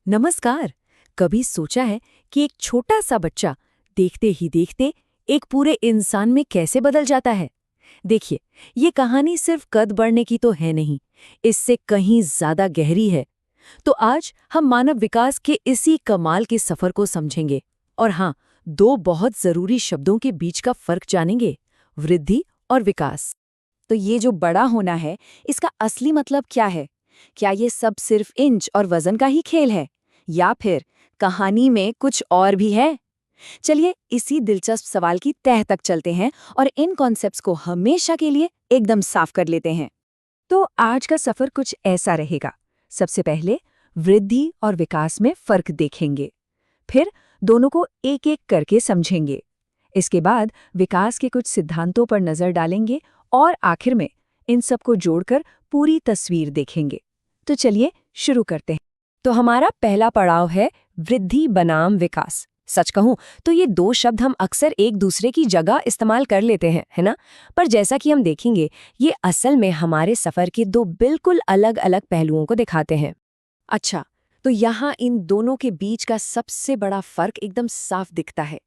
नमस्कार। कभी सोचा है कि एक छोटा सा बच्चा देखते ही देखते एक पूरे इंसान में कैसे बदल जाता है? देखिए, ये कहानी सिर्फ कद बढ़ने की तो है नहीं, इससे कहीं ज्यादा गहरी है। तो आज हम मानव विकास के इसी कमाल के सफर को समझेंगे। और हाँ, दो बहुत जरूरी शब्दों के बीच का फर्क जानेंगे, वृद्धि और विकास। तो ये जो बड़ा होना है, इसका असली मतलब क्या है? क्या ये सब सिर्फ इंच और वजन का ही खेल है, या फिर कहानी में कुछ और भी है? चलिए इसी दिलचस्प सवाल की तह तक चलते हैं और इन कॉन्सेप्ट्स को हमेशा के लिए एकदम साफ कर लेते हैं। तो आज का सफर कुछ ऐसा रहेगा। सबसे पहले वृद्धि और विकास में फर्क देखेंगे, फिर दोनों को एक एक करके समझेंगे। इसके बाद विकास के कुछ सिद्धांतों पर नजर डालेंगे और आखिर में इन सबको जोड़कर पूरी तस्वीर देखेंगे। तो चलिए शुरू करते हैं। तो हमारा पहला पड़ाव है वृद्धि बनाम विकास। सच कहूं तो ये दो शब्द हम अक्सर एक दूसरे की जगह इस्तेमाल कर लेते हैं, है ना? पर जैसा कि हम देखेंगे, ये असल में हमारे सफर के दो बिल्कुल अलग अलग पहलुओं को दिखाते हैं। अच्छा, तो यहाँ इन दोनों के बीच का सबसे बड़ा फर्क एकदम साफ दिखता है।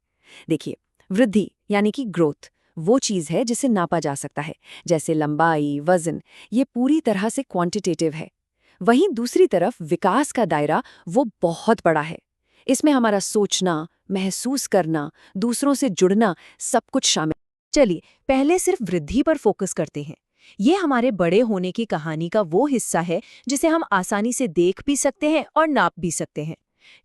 देखिए, वृद्धि यानी कि ग्रोथ वो चीज़ है जिसे नापा जा सकता है, जैसे लंबाई, वजन, ये पूरी तरह से क्वांटिटेटिव है। वहीं दूसरी तरफ विकास का दायरा वो बहुत बड़ा है। इसमें हमारा सोचना, महसूस करना, दूसरों से जुड़ना, सब कुछ शामिल। चलिए पहले सिर्फ वृद्धि पर फोकस करते हैं। ये हमारे बड़े होने की कहानी का वो हिस्सा है जिसे हम आसानी से देख भी सकते हैं और नाप भी सकते हैं।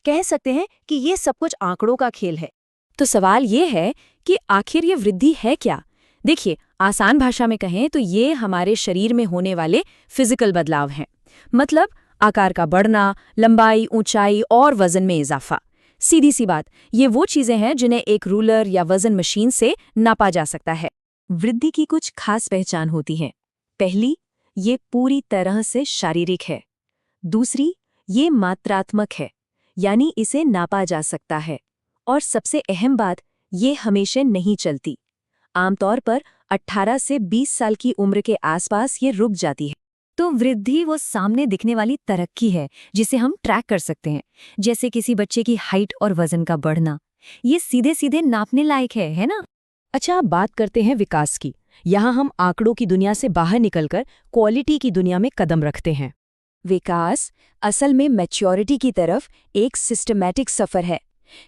कह सकते हैं कि ये सब कुछ आंकड़ों का खेल है। तो सवाल ये है कि आखिर ये वृद्धि है क्या? देखिए, आसान भाषा में कहें तो ये हमारे शरीर में होने वाले फिजिकल बदलाव हैं। मतलब आकार का बढ़ना, लंबाई, ऊंचाई और वजन में इजाफा। सीधी सी बात, ये वो चीजें हैं जिन्हें एक रूलर या वजन मशीन से नापा जा सकता है। वृद्धि की कुछ खास पहचान होती है। पहली, ये पूरी तरह से शारीरिक है। दूसरी, ये मात्रात्मक है, यानी इसे नापा जा सकता है। और सबसे अहम बात, ये हमेशा नहीं चलती। आमतौर पर 18 से 20 साल की उम्र के आसपास ये रुक जाती है। तो वृद्धि वो सामने दिखने वाली तरक्की है जिसे हम ट्रैक कर सकते हैं, जैसे किसी बच्चे की हाइट और वजन का बढ़ना। ये सीधे सीधे नापने लायक है ना? अच्छा, अब बात करते हैं विकास की। यहाँ हम आंकड़ों की दुनिया से बाहर निकलकर क्वालिटी की दुनिया में कदम रखते हैं। विकास असल में मैच्योरिटी की तरफ एक सिस्टमैटिक सफर है।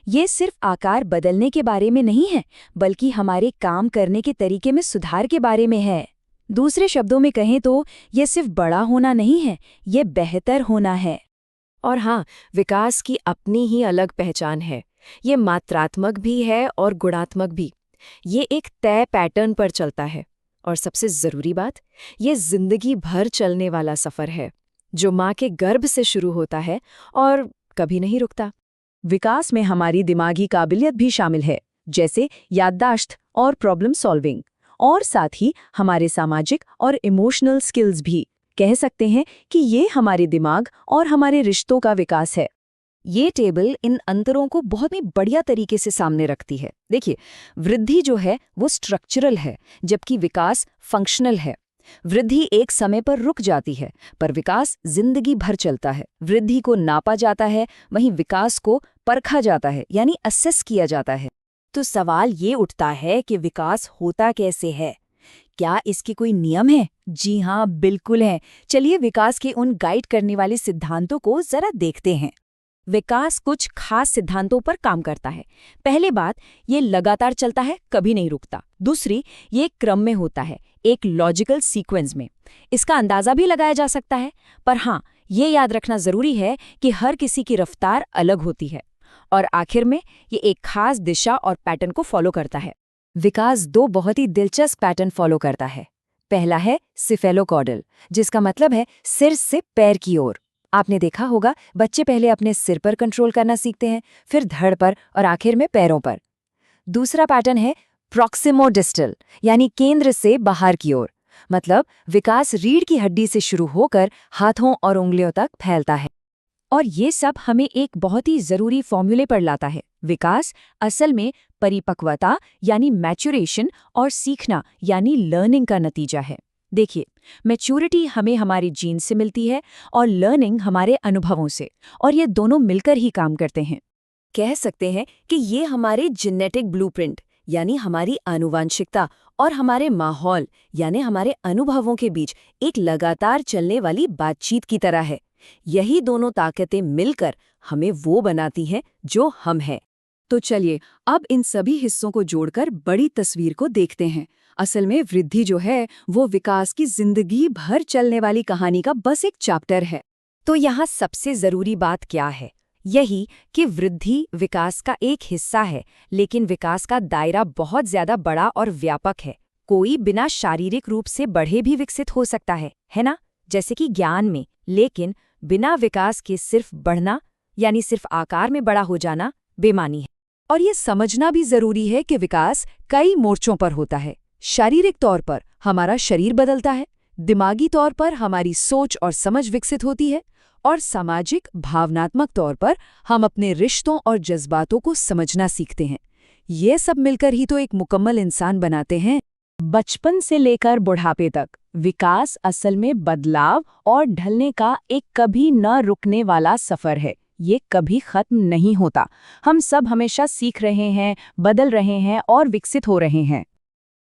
ये सिर्फ आकार बदलने के बारे में नहीं है, बल्कि हमारे काम करने के तरीके में सुधार के बारे में है। दूसरे शब्दों में कहें तो ये सिर्फ बड़ा होना नहीं है, ये बेहतर होना है। और हाँ, विकास की अपनी ही अलग पहचान है। ये मात्रात्मक भी है और गुणात्मक भी। ये एक तय पैटर्न पर चलता है। और सबसे जरूरी बात, ये जिंदगी भर चलने वाला सफर है, जो माँ के गर्भ से शुरू होता है और कभी नहीं रुकता। विकास में हमारी दिमागी काबिलियत भी शामिल है, जैसे याददाश्त और प्रॉब्लम सॉल्विंग, और साथ ही हमारे सामाजिक और इमोशनल स्किल्स भी। कह सकते हैं कि ये हमारे दिमाग और हमारे रिश्तों का विकास है। ये टेबल इन अंतरों को बहुत ही बढ़िया तरीके से सामने रखती है। देखिए, वृद्धि जो है वो स्ट्रक्चरल है, जबकि विकास फंक्शनल है। वृद्धि एक समय पर रुक जाती है, पर विकास जिंदगी भर चलता है। वृद्धि को नापा जाता है, वहीं विकास को परखा जाता है, यानी असेस किया जाता है। तो सवाल ये उठता है कि विकास होता कैसे है? क्या इसके कोई नियम है? जी हाँ, बिल्कुल है। चलिए विकास के उन गाइड करने वाले सिद्धांतों को जरा देखते हैं। विकास कुछ खास सिद्धांतों पर काम करता है। पहले बात, ये लगातार चलता है, कभी नहीं रुकता। दूसरी, ये क्रम में होता है, एक लॉजिकल सीक्वेंस में। इसका अंदाजा भी लगाया जा सकता है, पर हाँ, ये याद रखना जरूरी है कि हर किसी की रफ्तार अलग होती है। और आखिर में ये एक खास दिशा और पैटर्न को फॉलो करता है। विकास दो बहुत ही दिलचस्प पैटर्न फॉलो करता है। पहला है सिफेलोकॉर्डल, जिसका मतलब है सिर से पैर की ओर। आपने देखा होगा, बच्चे पहले अपने सिर पर कंट्रोल करना सीखते हैं, फिर धड़ पर और आखिर में पैरों पर। दूसरा पैटर्न है प्रॉक्सिमोडिस्टल, यानी केंद्र से बाहर की ओर। मतलब विकास रीढ़ की हड्डी से शुरू होकर हाथों और उंगलियों तक फैलता है। और ये सब हमें एक बहुत ही जरूरी फॉर्मूले पर लाता है। विकास असल में परिपक्वता यानी मैच्योरेशन और सीखना यानी लर्निंग का नतीजा है। देखिए, मैच्योरिटी हमें हमारी जीन से मिलती है और लर्निंग हमारे अनुभवों से, और ये दोनों मिलकर ही काम करते हैं। कह सकते हैं कि ये हमारे जेनेटिक ब्लूप्रिंट यानी हमारी आनुवांशिकता और हमारे माहौल यानी हमारे अनुभवों के बीच एक लगातार चलने वाली बातचीत की तरह है। यही दोनों ताकतें मिलकर हमें वो बनाती हैं जो हम हैं। तो चलिए, अब इन सभी हिस्सों को जोड़कर बड़ी तस्वीर को देखते हैं। असल में वृद्धि जो है वो विकास की जिंदगी भर चलने वाली कहानी का बस एक चैप्टर है। तो यहाँ सबसे जरूरी बात क्या है? यही कि वृद्धि विकास का एक हिस्सा है, लेकिन विकास का दायरा बहुत ज्यादा बड़ा और व्यापक है। कोई बिना शारीरिक रूप से बढ़े भी विकसित हो सकता है ना? जैसे कि ज्ञान में, लेकिन बिना विकास के सिर्फ बढ़ना यानी सिर्फ आकार में बड़ा हो जाना बेमानी है। और ये समझना भी जरूरी है कि विकास कई मोर्चों पर होता है। शारीरिक तौर पर हमारा शरीर बदलता है, दिमागी तौर पर हमारी सोच और समझ विकसित होती है, और सामाजिक भावनात्मक तौर पर हम अपने रिश्तों और जज्बातों को समझना सीखते हैं। ये सब मिलकर ही तो एक मुकम्मल इंसान बनाते हैं। बचपन से लेकर बुढ़ापे तक विकास असल में बदलाव और ढलने का एक कभी न रुकने वाला सफर है। ये कभी खत्म नहीं होता। हम सब हमेशा सीख रहे हैं, बदल रहे हैं और विकसित हो रहे हैं।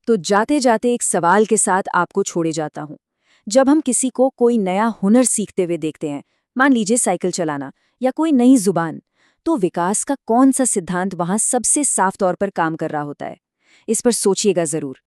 तो जाते जाते एक सवाल के साथ आपको छोड़े जाता हूँ। जब हम किसी को कोई नया हुनर सीखते हुए देखते हैं, मान लीजिए साइकिल चलाना या कोई नई जुबान, तो विकास का कौन सा सिद्धांत वहां सबसे साफ तौर पर काम कर रहा होता है? इस पर सोचिएगा जरूर।